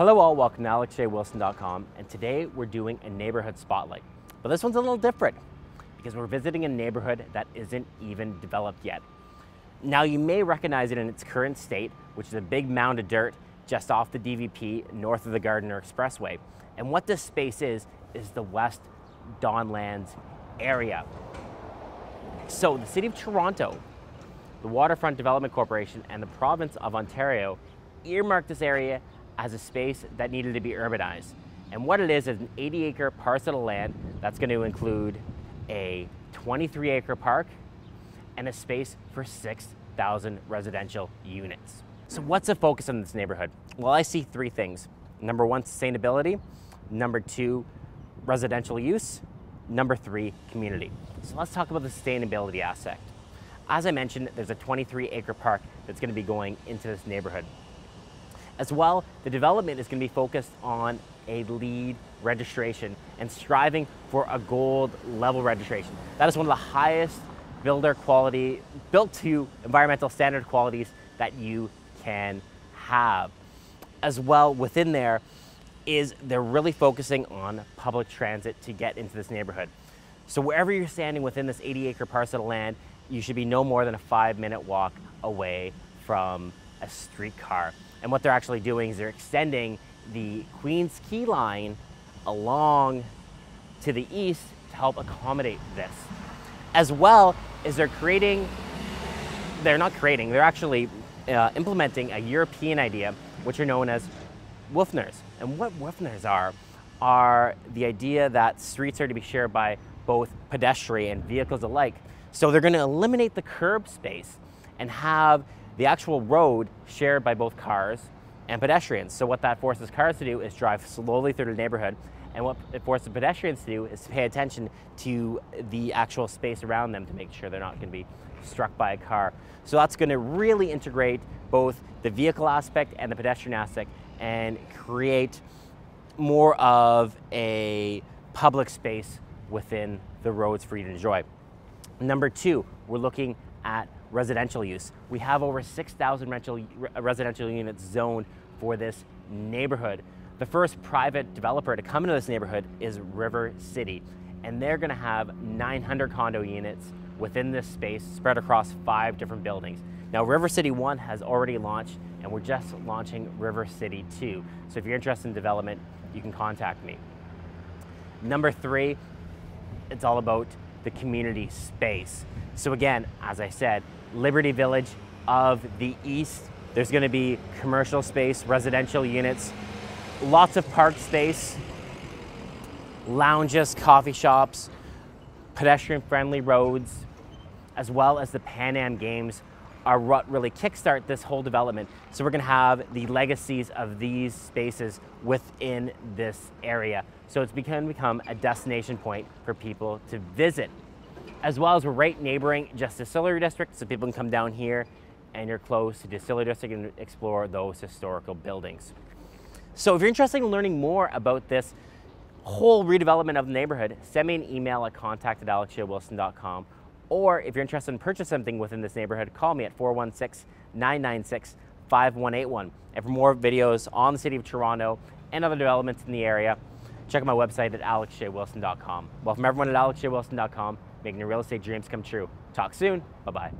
Hello all, welcome to alexjwilson.com, and today we're doing a neighborhood spotlight. But this one's a little different because we're visiting a neighborhood that isn't even developed yet. Now you may recognize it in its current state, which is a big mound of dirt just off the DVP north of the Gardiner Expressway. And what this space is the West Donlands area. So the City of Toronto, the Waterfront Development Corporation, and the Province of Ontario earmarked this area as a space that needed to be urbanized. And what it is an 80-acre parcel of land that's going to include a 23-acre park and a space for 6,000 residential units. So what's the focus in this neighborhood? Well, I see three things. Number one, sustainability. Number two, residential use. Number three, community. So let's talk about the sustainability aspect. As I mentioned, there's a 23-acre park that's going to be going into this neighborhood. As well, the development is going to be focused on a LEED registration and striving for a gold level registration. That is one of the highest built to environmental standard qualities that you can have. As well, within there is they're really focusing on public transit to get into this neighborhood. So wherever you're standing within this 80-acre parcel of land, you should be no more than a 5-minute walk away from a streetcar. And what they're actually doing is they're extending the Queens Quay line along to the east to help accommodate this. As well as they're actually implementing a European idea, which are known as woofners. And what woofners are the idea that streets are to be shared by both pedestrian and vehicles alike. So they're going to eliminate the curb space and have the actual road shared by both cars and pedestrians. So what that forces cars to do is drive slowly through the neighborhood, and what it forces pedestrians to do is to pay attention to the actual space around them to make sure they're not going to be struck by a car. So that's going to really integrate both the vehicle aspect and the pedestrian aspect and create more of a public space within the roads for you to enjoy. Number two, we're looking at residential use. We have over 6,000 residential units zoned for this neighborhood. The first private developer to come into this neighborhood is River City, and they're going to have 900 condo units within this space spread across 5 different buildings. Now, River City 1 has already launched, and we're just launching River City 2. So if you're interested in development, you can contact me. Number three, it's all about the community space. So again, as I said, Liberty Village of the East, there's going to be commercial space, residential units, lots of park space, lounges, coffee shops, pedestrian-friendly roads, as well as the Pan Am Games are what really kickstart this whole development. So we're going to have the legacies of these spaces within this area. So it's going to become a destination point for people to visit. As well as we're right neighboring just Distillery District, so people can come down here and you're close to Distillery District and explore those historical buildings. So if you're interested in learning more about this whole redevelopment of the neighborhood, send me an email at contact@alexjwilson.com. Or if you're interested in purchasing something within this neighborhood, call me at 416-996-5181. And for more videos on the City of Toronto and other developments in the area, check out my website at alexjwilson.com. Well, from everyone at alexjwilson.com, making your real estate dreams come true. Talk soon. Bye-bye.